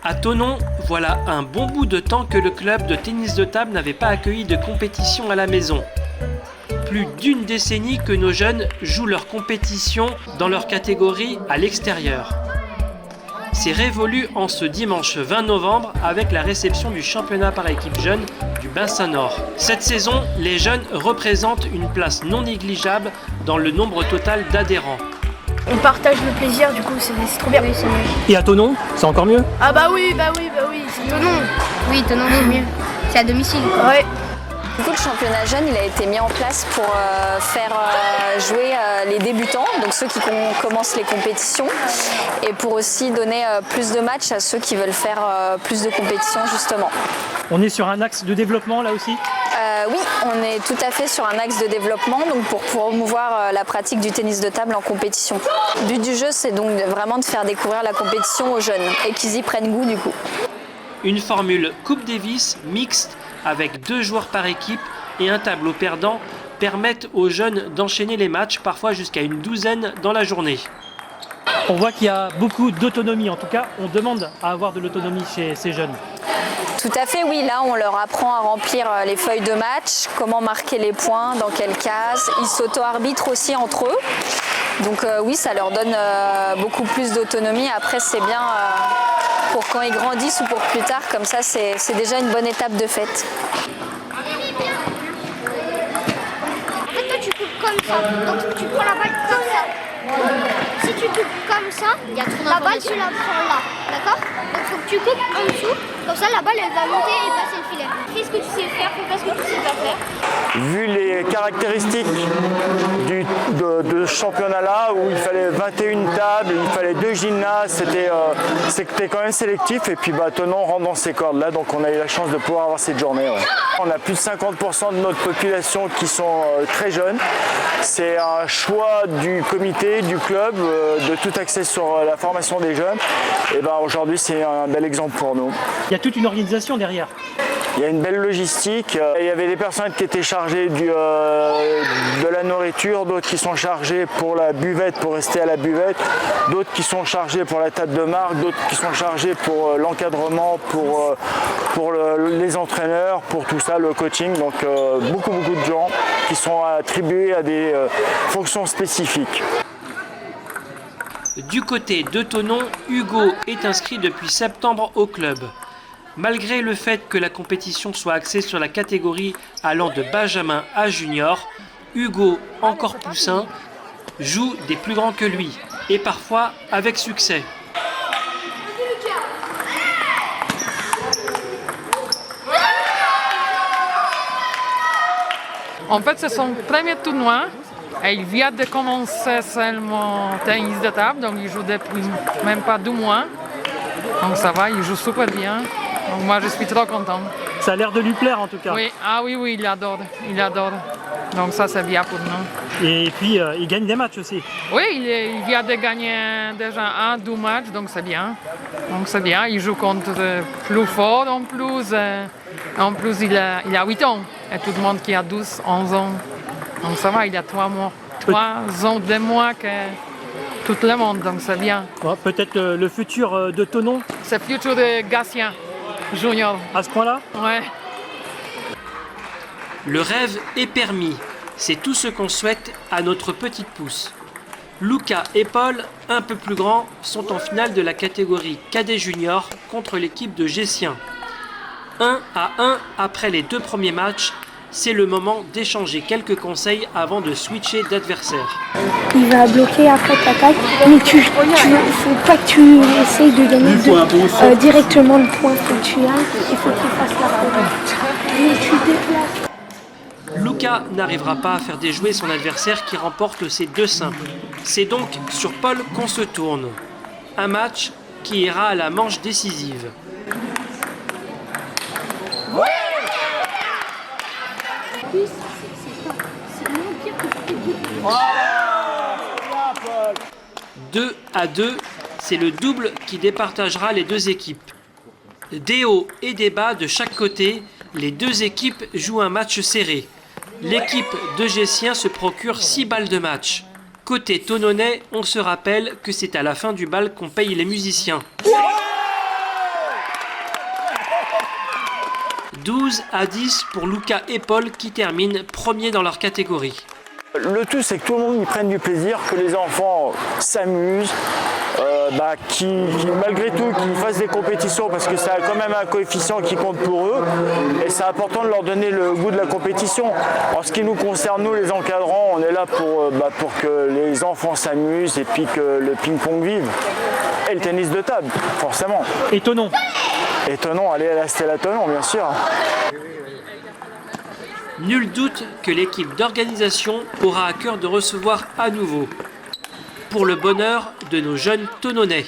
À Thonon, voilà un bon bout de temps que le club de tennis de table n'avait pas accueilli de compétition à la maison. Plus d'une décennie que nos jeunes jouent leur compétition dans leur catégorie à l'extérieur. C'est révolu en ce dimanche 20 novembre avec la réception du championnat par équipe jeune du Bassin Nord. Cette saison, les jeunes représentent une place non négligeable dans le nombre total d'adhérents. On partage le plaisir, du coup c'est trop bien. Oui, c'est mieux. Et à Thonon, c'est encore mieux? Ah bah oui, c'est Thonon. Oui, Thonon c'est mieux. C'est à domicile. Ouais. Du coup, le championnat jeune, il a été mis en place pour faire jouer les débutants, donc ceux qui commencent les compétitions, et pour aussi donner plus de matchs à ceux qui veulent faire plus de compétitions, justement. On est sur un axe de développement là aussi? Oui, on est tout à fait sur un axe de développement, donc pour promouvoir la pratique du tennis de table en compétition. Le but du jeu, c'est donc vraiment de faire découvrir la compétition aux jeunes et qu'ils y prennent goût du coup. Une formule Coupe Davis mixte avec 2 joueurs par équipe et un tableau perdant permettent aux jeunes d'enchaîner les matchs, parfois jusqu'à une douzaine dans la journée. On voit qu'il y a beaucoup d'autonomie, en tout cas on demande à avoir de l'autonomie chez ces jeunes. Tout à fait, oui. Là, on leur apprend à remplir les feuilles de match, comment marquer les points, dans quelle case. Ils s'auto-arbitrent aussi entre eux. Donc oui, ça leur donne beaucoup plus d'autonomie. Après, c'est bien pour quand ils grandissent ou pour plus tard. Comme ça, c'est déjà une bonne étape de fête. En fait, toi, tu coupes comme ça. Donc, tu prends la balle comme ça. Si tu coupes comme ça, la balle, tu la prends là. D'accord? Donc, il faut que tu coupes en dessous. Comme ça, la balle, elle va monter et passer le filet. Fais ce que tu sais faire, fais pas ce que tu sais pas faire. Vu les caractéristiques de ce championnat-là, où il fallait 21 tables, il fallait 2 gymnases, c'était quand même sélectif. Et puis Thonon rentre dans ces cordes-là, donc on a eu la chance de pouvoir avoir cette journée. Ouais. On a plus de 50% de notre population qui sont très jeunes. C'est un choix du comité, du club, de tout axer sur la formation des jeunes. Et aujourd'hui, c'est un bel exemple pour nous. Il y a toute une organisation derrière. Il y a une belle logistique. Il y avait des personnes qui étaient chargées de la nourriture, d'autres qui sont chargées pour la buvette, pour rester à la buvette, d'autres qui sont chargées pour la table de marque, d'autres qui sont chargées pour l'encadrement, pour les entraîneurs, pour tout ça, le coaching. Donc beaucoup de gens qui sont attribués à des fonctions spécifiques. Du côté de Thonon, Hugo est inscrit depuis septembre au club. Malgré le fait que la compétition soit axée sur la catégorie allant de Benjamin à Junior, Hugo, encore poussin, joue des plus grands que lui, et parfois avec succès. En fait, c'est son premier tournoi. Et il vient de commencer seulement tennis de table, donc il joue depuis même pas 2 mois. Donc ça va, il joue super bien. Donc moi je suis trop content. Ça a l'air de lui plaire en tout cas. Oui, oui, il adore. Donc ça c'est bien pour nous. Et puis il gagne des matchs aussi. Oui, il vient de gagner déjà 1-2 matchs, donc c'est bien. Il joue contre plus fort en plus. En plus il a 8 ans et tout le monde qui a 12, 11 ans. Donc ça va, il a 3 mois. 3 ans de moins que tout le monde, donc c'est bien. Ouais, peut-être le futur de Thonon. C'est le futur de Gatien Junior. À ce point-là? Ouais. Le rêve est permis. C'est tout ce qu'on souhaite à notre petite pousse. Lucas et Paul, un peu plus grands, sont en finale de la catégorie cadet junior contre l'équipe de Gessien. 1-1 après les 2 premiers matchs. C'est le moment d'échanger quelques conseils avant de switcher d'adversaire. Il va bloquer après ta taille, mais il faut pas que tu essayes de gagner directement le point que tu as. Il faut qu'il fasse la faute. Mais tu déplaces. Lucas n'arrivera pas à faire déjouer son adversaire qui remporte ses 2 simples. C'est donc sur Paul qu'on se tourne. Un match qui ira à la manche décisive. Ouais. 2-2, c'est le double qui départagera les 2 équipes. Des hauts et des bas de chaque côté, les 2 équipes jouent un match serré. L'équipe de Gessien se procure 6 balles de match. Côté Thononnais, on se rappelle que c'est à la fin du bal qu'on paye les musiciens. 12 à 10 pour Luca et Paul qui terminent premiers dans leur catégorie. Le tout, c'est que tout le monde y prenne du plaisir, que les enfants s'amusent, qui malgré tout, qu'ils fassent des compétitions parce que ça a quand même un coefficient qui compte pour eux et c'est important de leur donner le goût de la compétition. En ce qui nous concerne, nous les encadrants, on est là pour que les enfants s'amusent et puis que le ping-pong vive. Et le tennis de table, forcément. Et Thonon. Et Thonon, allez à la Stella Thonon, bien sûr. Nul doute que l'équipe d'organisation aura à cœur de recevoir à nouveau, pour le bonheur de nos jeunes Thononnais.